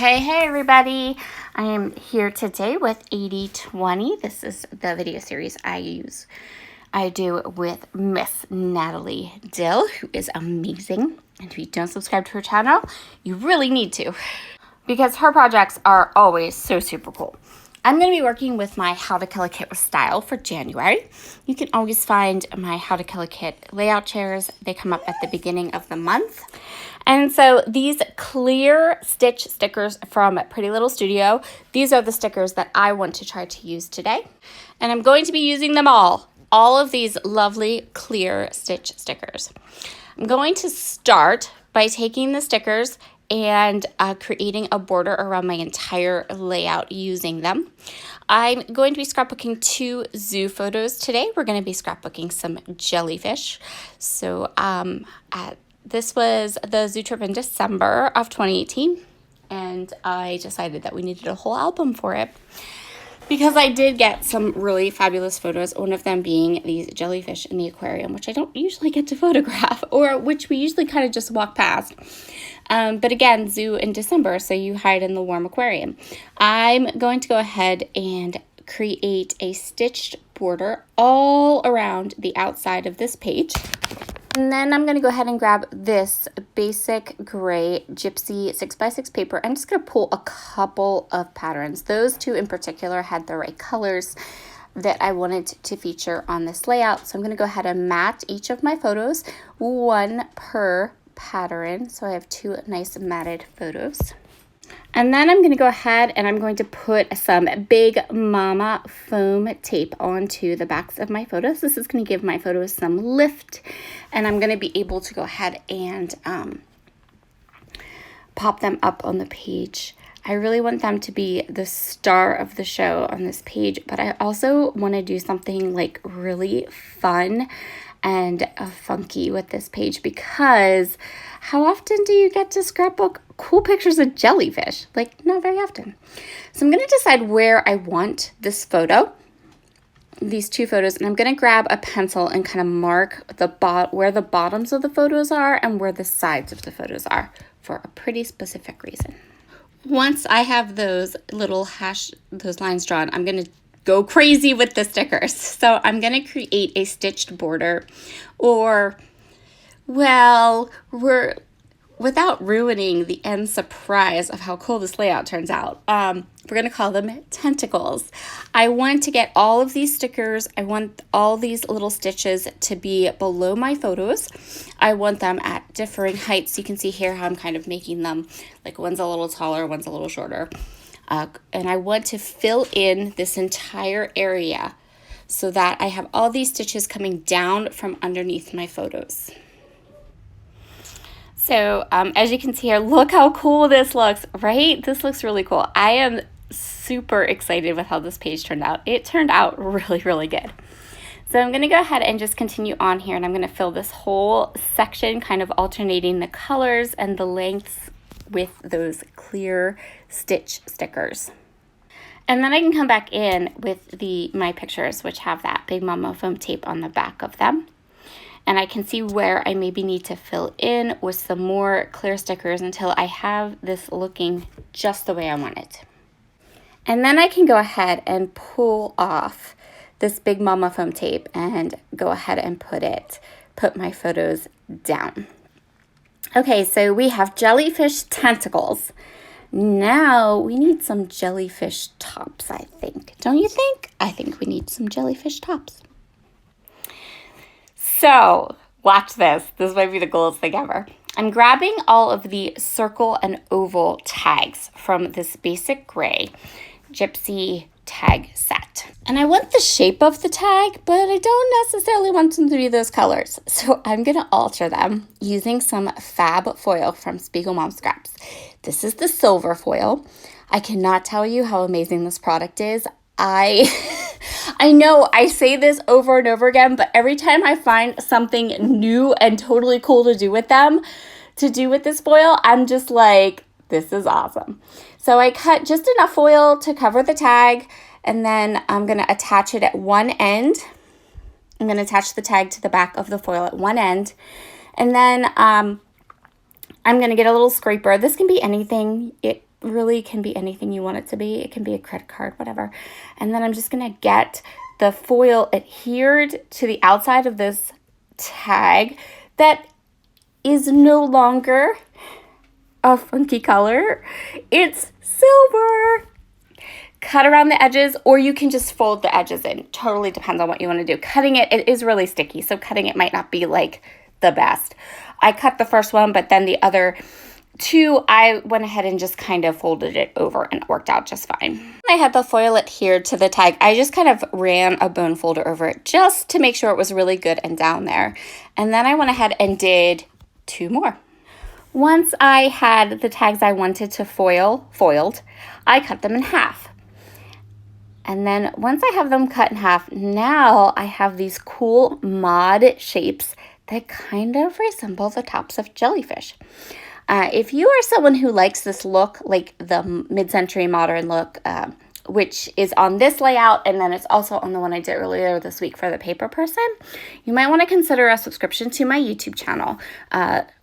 Hey everybody, I am here today with 80/20. This is the video series I do with Miss Natalie Dill, who is amazing. And if you don't subscribe to her channel, you really need to, because her projects are always so super cool. I'm going to be working with my How to Kill a Kit with Style for January. You can always find my How to Kill a Kit layout chairs. They come up at the beginning of the month. And so these clear stitch stickers from Pretty Little Studio, these are the stickers that I want to try to use today. And I'm going to be using them all of these lovely clear stitch stickers. I'm going to start by taking the stickers and creating a border around my entire layout using them. I'm going to be scrapbooking 2 zoo photos today. We're going to be scrapbooking some jellyfish. So this was the zoo trip in December of 2018, and I decided that we needed a whole album for it because I did get some really fabulous photos, one of them being these jellyfish in the aquarium, which I don't usually get to photograph, or which we usually kind of just walk past. But again, zoo in December, so you hide in the warm aquarium. I'm going to go ahead and create a stitched border all around the outside of this page. And then I'm going to go ahead and grab this basic gray gypsy 6x6 paper. I'm just going to pull a couple of patterns. Those 2 in particular had the right colors that I wanted to feature on this layout. So I'm going to go ahead and mat each of my photos, 1 per pattern. So I have 2 nice matted photos. And then I'm going to go ahead and I'm going to put some Big Mama foam tape onto the backs of my photos. This is going to give my photos some lift, and I'm going to be able to go ahead and pop them up on the page. I really want them to be the star of the show on this page, but I also want to do something like really fun and funky with this page, because how often do you get to scrapbook cool pictures of jellyfish? Like, not very often. So I'm going to decide where I want this photo, these 2 photos, and I'm going to grab a pencil and kind of mark where the bottoms of the photos are and where the sides of the photos are for a pretty specific reason. Once I have those those lines drawn, I'm going to go crazy with the stickers. So I'm going to create a stitched border, or, well, without ruining the end surprise of how cool this layout turns out, we're going to call them tentacles. I want to get all of these stickers, I want all these little stitches to be below my photos. I want them at differing heights. You can see here how I'm kind of making them, like one's a little taller, one's a little shorter. And I want to fill in this entire area so that I have all these stitches coming down from underneath my photos. So as you can see here, look how cool this looks, right? This looks really cool. I am super excited with how this page turned out. It turned out really, really good. So I'm going to go ahead and just continue on here, and I'm going to fill this whole section, kind of alternating the colors and the lengths with those clear stitch stickers. And then I can come back in with my pictures, which have that Big Mama foam tape on the back of them. And I can see where I maybe need to fill in with some more clear stickers until I have this looking just the way I want it. And then I can go ahead and pull off this Big Mama foam tape and go ahead and put my photos down. Okay, so we have jellyfish tentacles. Now we need some jellyfish tops, I think. Don't you think? I think we need some jellyfish tops. So watch this. This might be the coolest thing ever. I'm grabbing all of the circle and oval tags from this basic gray gypsy tag set. And I want the shape of the tag, but I don't necessarily want them to be those colors. So I'm going to alter them using some fab foil from Spiegel Mom Scraps. This is the silver foil. I cannot tell you how amazing this product is. I know I say this over and over again, but every time I find something new and totally cool to do with this foil, I'm just like, this is awesome. So I cut just enough foil to cover the tag, and then I'm going to attach it at one end. I'm going to attach the tag to the back of the foil at one end, and then I'm going to get a little scraper. This can be anything. really can be anything you want it to be. It can be a credit card, whatever. And then I'm just going to get the foil adhered to the outside of this tag that is no longer a funky color. It's silver. Cut around the edges, or you can just fold the edges in. Totally depends on what you want to do. Cutting it is really sticky, so cutting it might not be like the best. I cut the first one, but then the other two, I went ahead and just kind of folded it over and it worked out just fine. I had the foil adhered to the tag. I just kind of ran a bone folder over it just to make sure it was really good and down there. And then I went ahead and did two more. Once I had the tags I wanted to foiled, I cut them in half. And then once I have them cut in half, now I have these cool mod shapes that kind of resemble the tops of jellyfish. If you are someone who likes this look, like the mid-century modern look, which is on this layout, and then it's also on the one I did earlier this week for the paper person, you might want to consider a subscription to my YouTube channel.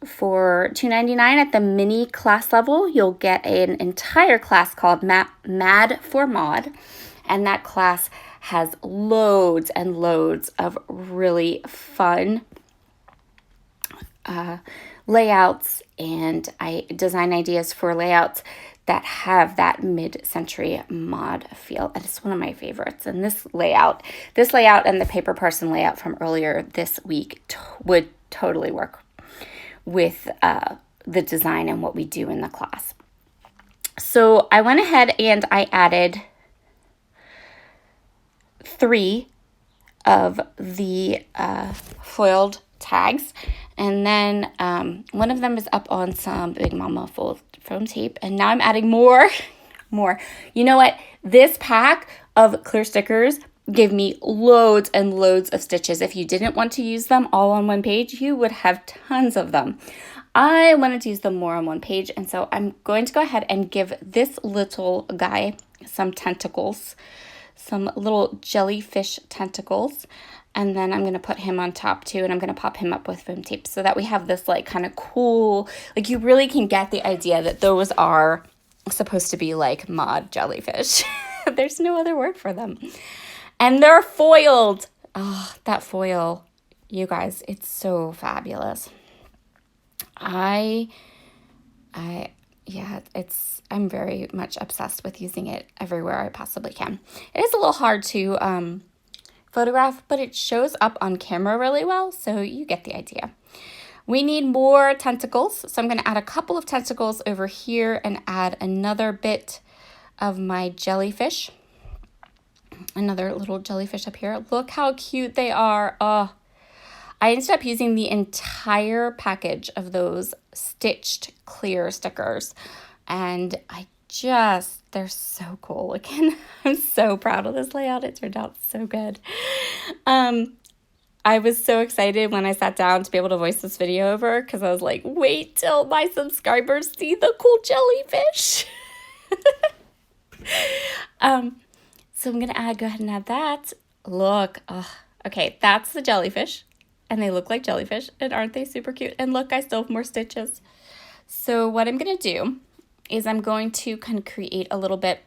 For $2.99 at the mini class level, you'll get an entire class called Mad for Mod. And that class has loads and loads of really fun layouts, and I design ideas for layouts that have that mid-century mod feel. And it's one of my favorites. And this layout and the paper person layout from earlier this week would totally work with the design and what we do in the class. So I went ahead and I added 3 of the foiled tags, and then one of them is up on some Big Mama foam tape, and now I'm adding more. You know what? This pack of clear stickers gave me loads and loads of stitches. If you didn't want to use them all on one page, you would have tons of them. I wanted to use them more on one page, and so I'm going to go ahead and give this little guy some tentacles, some little jellyfish tentacles, and then I'm going to put him on top too, and I'm going to pop him up with foam tape so that we have this like kind of cool, like you really can get the idea that those are supposed to be like mod jellyfish. There's no other word for them. And they're foiled. Oh, that foil, you guys, it's so fabulous. I'm very much obsessed with using it everywhere I possibly can. It is a little hard to photograph, but it shows up on camera really well, so you get the idea. We need more tentacles, so I'm going to add a couple of tentacles over here and add another bit of my jellyfish. Another little jellyfish up here. Look how cute they are. Oh, I ended up using the entire package of those stitched clear stickers, and they're so cool looking. I'm so proud of this layout. It turned out so good. I was so excited when I sat down to be able to voice this video over, because I was like, wait till my subscribers see the cool jellyfish. So I'm going to go ahead and add that. Look, okay, that's the jellyfish, and they look like jellyfish, and aren't they super cute? And look, I still have more stitches. So what I'm going to do is I'm going to kind of create a little bit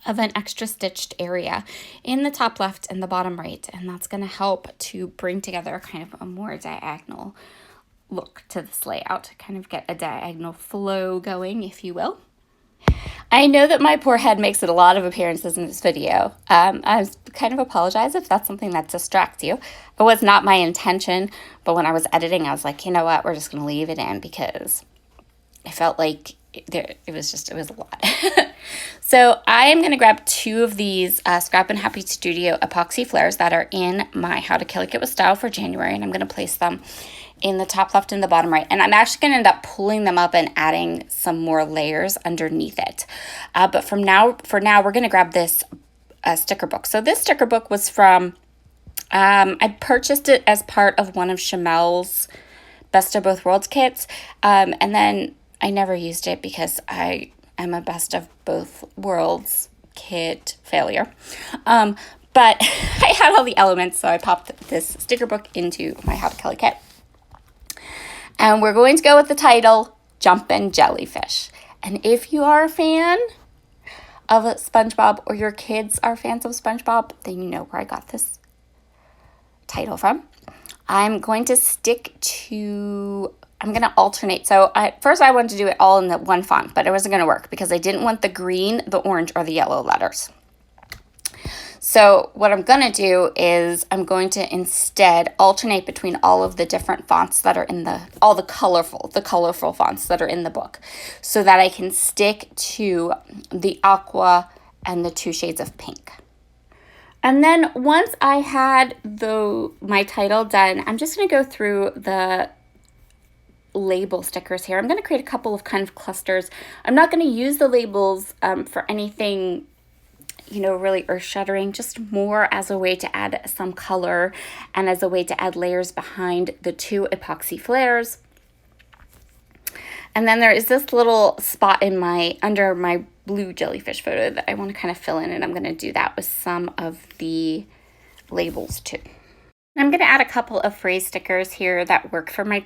of an extra stitched area in the top left and the bottom right, and that's going to help to bring together kind of a more diagonal look to this layout, kind of get a diagonal flow going, if you will. I know that my poor head makes it a lot of appearances in this video. I kind of apologize if that's something that distracts you. It was not my intention, but when I was editing, I was like, you know what, we're just going to leave it in, because I felt like it was a lot. So I am going to grab 2 of these Scrap and Happy Studio epoxy flares that are in my How to Kill a Kit with Style for January, and I'm going to place them in the top left and the bottom right. And I'm actually going to end up pulling them up and adding some more layers underneath it. But for now, we're going to grab this sticker book. So this sticker book was from, I purchased it as part of one of Chamel's Best of Both Worlds kits. And then I never used it because I am a Best of Both Worlds kit failure. But I had all the elements, so I popped this sticker book into my How to Kill a Kit. And we're going to go with the title, Jumpin' Jellyfish. And if you are a fan of SpongeBob or your kids are fans of SpongeBob, then you know where I got this title from. I'm going to alternate. So first I wanted to do it all in the one font, but it wasn't going to work because I didn't want the green, the orange, or the yellow letters. So what I'm going to do is I'm going to instead alternate between all of the different fonts that are in all the colorful fonts that are in the book, so that I can stick to the aqua and the 2 shades of pink. And then once I had my title done, I'm just going to go through the label stickers here. I'm going to create a couple of kind of clusters. I'm not going to use the labels for anything, really earth-shattering, just more as a way to add some color and as a way to add layers behind the 2 epoxy flares. And then there is this little spot under my blue jellyfish photo that I want to kind of fill in, and I'm going to do that with some of the labels too. I'm going to add a couple of phrase stickers here that work for my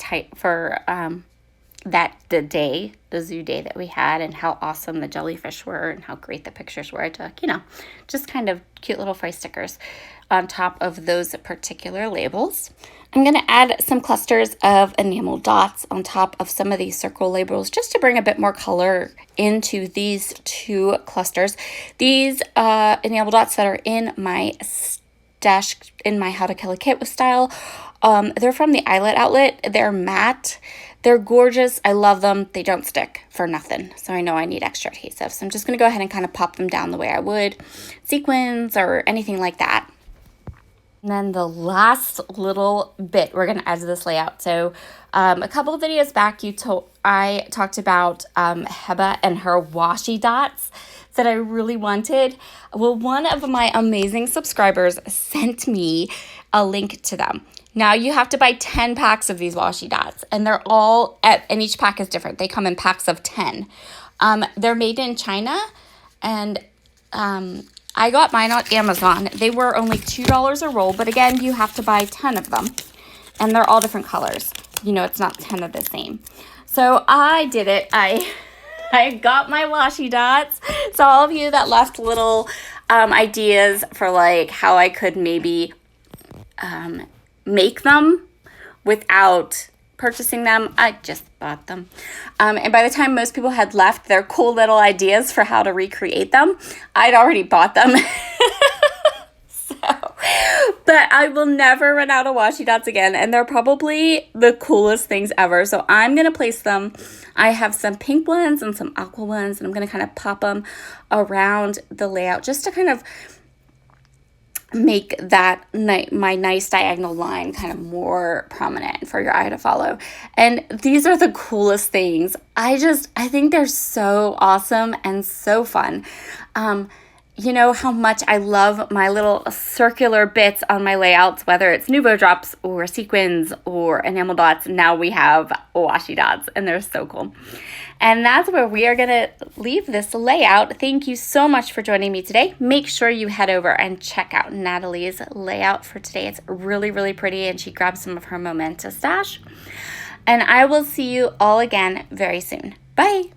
the zoo day that we had, and how awesome the jellyfish were and how great the pictures were I took, just kind of cute little phrase stickers on top of those particular labels. I'm going to add some clusters of enamel dots on top of some of these circle labels just to bring a bit more color into these 2 clusters. These enamel dots that are in my stash in my How to Kill a Kit with style, they're from the Eyelet outlet. They're matte. They're gorgeous. I love them. They don't stick for nothing. So I know I need extra adhesive. So I'm just going to go ahead and kind of pop them down the way I would sequins or anything like that. And then the last little bit we're going to add to this layout. So a couple of videos back, I talked about Heba and her washi dots that I really wanted. Well, one of my amazing subscribers sent me a link to them. Now you have to buy 10 packs of these washi dots, and they're all and each pack is different. They come in packs of 10. They're made in China, and I got mine on Amazon. They were only $2 a roll, but again, you have to buy 10 of them, and they're all different colors. It's not 10 of the same. So I did it. I got my washi dots. So all of you that left little ideas for like how I could maybe make them without purchasing them, I just bought them. And by the time most people had left their cool little ideas for how to recreate them, I'd already bought them. But I will never run out of washi dots again, and they're probably the coolest things ever. So I'm going to place them. I have some pink ones and some aqua ones, and I'm going to kind of pop them around the layout just to kind of make that my nice diagonal line kind of more prominent for your eye to follow. And these are the coolest things. I think they're so awesome and so fun. You know how much I love my little circular bits on my layouts, whether it's Nuvo drops or sequins or enamel dots. Now we have washi dots, and they're so cool. And that's where we are going to leave this layout. Thank you so much for joining me today. Make sure you head over and check out Natalie's layout for today. It's really, really pretty, and she grabbed some of her Momenta stash. And I will see you all again very soon. Bye.